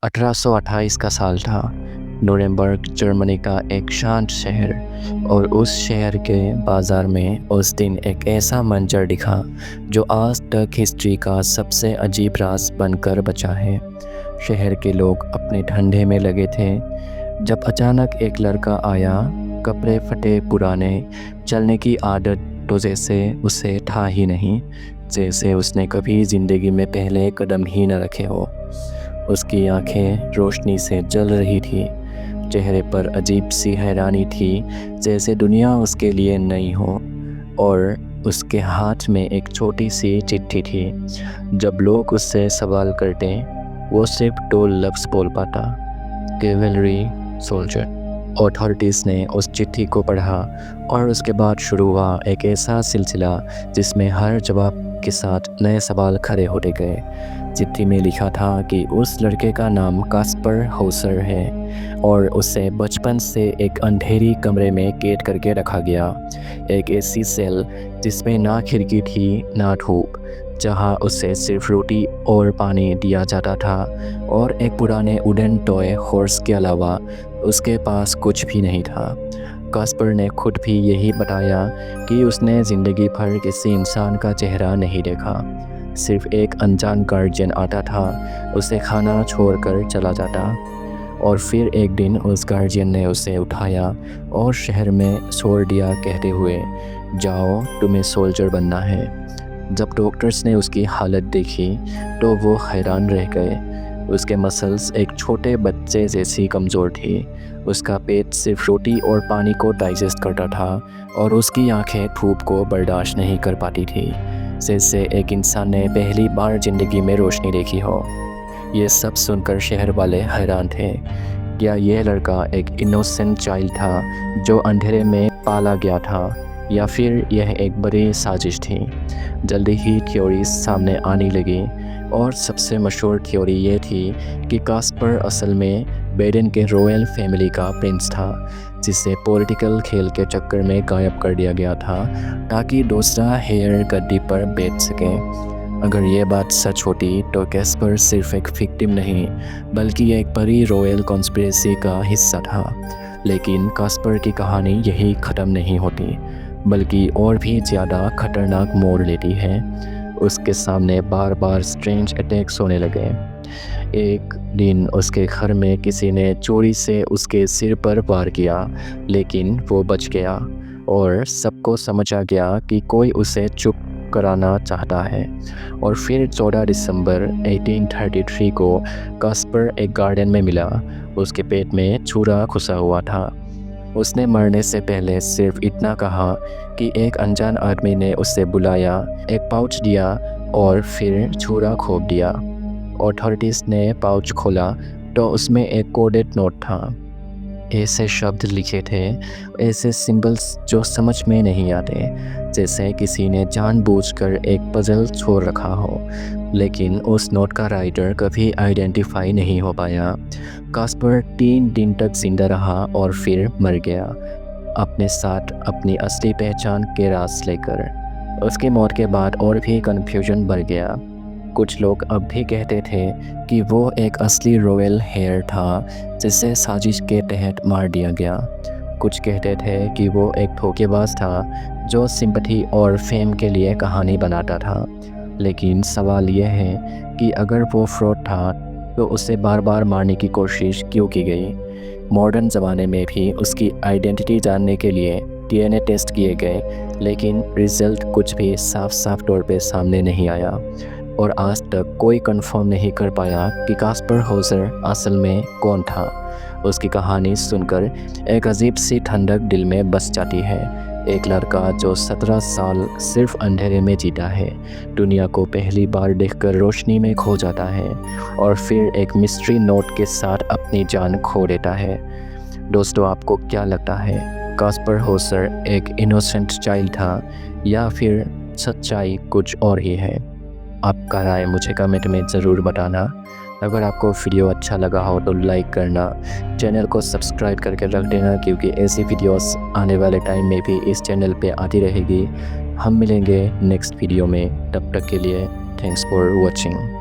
1828 का साल था। नुरेमबर्ग जर्मनी का एक शांत शहर, और उस शहर के बाज़ार में उस दिन एक ऐसा मंजर दिखा जो आज तक हिस्ट्री का सबसे अजीब राज बनकर बचा है। शहर के लोग अपने धंधे में लगे थे जब अचानक एक लड़का आया, कपड़े फटे पुराने, चलने की आदत तो जैसे उसे था ही नहीं, जैसे उसने कभी ज़िंदगी में पहले कदम ही न रखे हो। उसकी आंखें रोशनी से जल रही थी, चेहरे पर अजीब सी हैरानी थी, जैसे दुनिया उसके लिए नई हो, और उसके हाथ में एक छोटी सी चिट्ठी थी। जब लोग उससे सवाल करते, वो सिर्फ 2 लफ्ज़ बोल पाता, कैवेलरी सोल्जर। अथॉरिटीज़ ने उस चिट्ठी को पढ़ा और उसके बाद शुरू हुआ एक ऐसा सिलसिला जिसमें हर जवाब के साथ नए सवाल खड़े होते गए। चिट्ठी में लिखा था कि उस लड़के का नाम कास्पर हौसर है और उसे बचपन से एक अंधेरी कमरे में कैद करके रखा गया, एक ऐसी सेल जिसमें ना खिड़की थी ना धूप, जहां उसे सिर्फ रोटी और पानी दिया जाता था, और एक पुराने वुडन टॉय हॉर्स के अलावा उसके पास कुछ भी नहीं था। कास्पर ने खुद भी यही बताया कि उसने ज़िंदगी भर किसी इंसान का चेहरा नहीं देखा, सिर्फ एक अनजान गार्जियन आता था, उसे खाना छोड़कर चला जाता, और फिर एक दिन उस गार्जियन ने उसे उठाया और शहर में छोड़ दिया, कहते हुए, जाओ, तुम्हें सोल्जर बनना है। जब डॉक्टर्स ने उसकी हालत देखी तो वो हैरान रह गए। उसके मसल्स एक छोटे बच्चे जैसी कमज़ोर थी, उसका पेट सिर्फ रोटी और पानी को डाइजेस्ट करता था, और उसकी आंखें धूप को बर्दाश्त नहीं कर पाती थी, जैसे एक इंसान ने पहली बार ज़िंदगी में रोशनी देखी हो। ये सब सुनकर शहर वाले हैरान थे। क्या यह लड़का एक इनोसेंट चाइल्ड था जो अंधेरे में पाला गया था, या फिर यह एक बड़ी साजिश थी? जल्दी ही थ्योरीज सामने आने लगी, और सबसे मशहूर थ्योरी ये थी कि कास्पर असल में बेडेन के रॉयल फैमिली का प्रिंस था, जिसे पॉलिटिकल खेल के चक्कर में गायब कर दिया गया था ताकि दूसरा हेयर गद्दी पर बैठ सके। अगर ये बात सच होती तो कास्पर सिर्फ एक विक्टिम नहीं, बल्कि एक बड़ी रॉयल कॉन्स्पिरेसी का हिस्सा था। लेकिन कास्पर की कहानी यही ख़त्म नहीं होती, बल्कि और भी ज़्यादा खतरनाक मोड़ लेती है। उसके सामने बार बार स्ट्रेंज अटैक्स होने लगे। एक दिन उसके घर में किसी ने चोरी से उसके सिर पर वार किया, लेकिन वो बच गया, और सबको समझ आ गया कि कोई उसे चुप कराना चाहता है। और फिर 14 दिसंबर 1833 को कास्पर एक गार्डन में मिला। उसके पेट में छुरा घुसा हुआ था। उसने मरने से पहले सिर्फ इतना कहा कि एक अनजान आदमी ने उसे बुलाया, एक पाउच दिया और फिर छुरा खोप दिया। अथॉरिटीज़ ने पाउच खोला तो उसमें एक कोडेड नोट था। ऐसे शब्द लिखे थे, ऐसे सिंबल्स जो समझ में नहीं आते, जैसे किसी ने जानबूझकर एक पजल छोड़ रखा हो। लेकिन उस नोट का राइटर कभी आइडेंटिफाई नहीं हो पाया। कास्पर 3 दिन तक जिंदा रहा और फिर मर गया, अपने साथ अपनी असली पहचान के राज लेकर। उसकी मौत के बाद और भी कन्फ्यूजन बढ़ गया। कुछ लोग अब भी कहते थे कि वो एक असली रॉयल हेयर था जिसे साजिश के तहत मार दिया गया। कुछ कहते थे कि वो एक धोखेबाज था जो सिंपैथी और फेम के लिए कहानी बनाता था। लेकिन सवाल यह है कि अगर वो फ्रॉड था तो उसे बार बार मारने की कोशिश क्यों की गई? मॉडर्न ज़माने में भी उसकी आइडेंटिटी जानने के लिए डीएनए टेस्ट किए गए, लेकिन रिज़ल्ट कुछ भी साफ तौर पे सामने नहीं आया, और आज तक कोई कंफर्म नहीं कर पाया कि कास्पर हौसर असल में कौन था। उसकी कहानी सुनकर एक अजीब सी ठंडक दिल में बस जाती है। एक लड़का जो 17 साल सिर्फ अंधेरे में जीता है, दुनिया को पहली बार देखकर रोशनी में खो जाता है, और फिर एक मिस्ट्री नोट के साथ अपनी जान खो देता है। दोस्तों, आपको क्या लगता है, कास्पर हौसर एक इनोसेंट चाइल्ड था, या फिर सच्चाई कुछ और ही है? आपका राय मुझे कमेंट में ज़रूर बताना। अगर आपको वीडियो अच्छा लगा हो तो लाइक करना, चैनल को सब्सक्राइब करके रख देना, क्योंकि ऐसी वीडियोस आने वाले टाइम में भी इस चैनल पे आती रहेगी। हम मिलेंगे नेक्स्ट वीडियो में, तब तक के लिए थैंक्स फॉर वॉचिंग।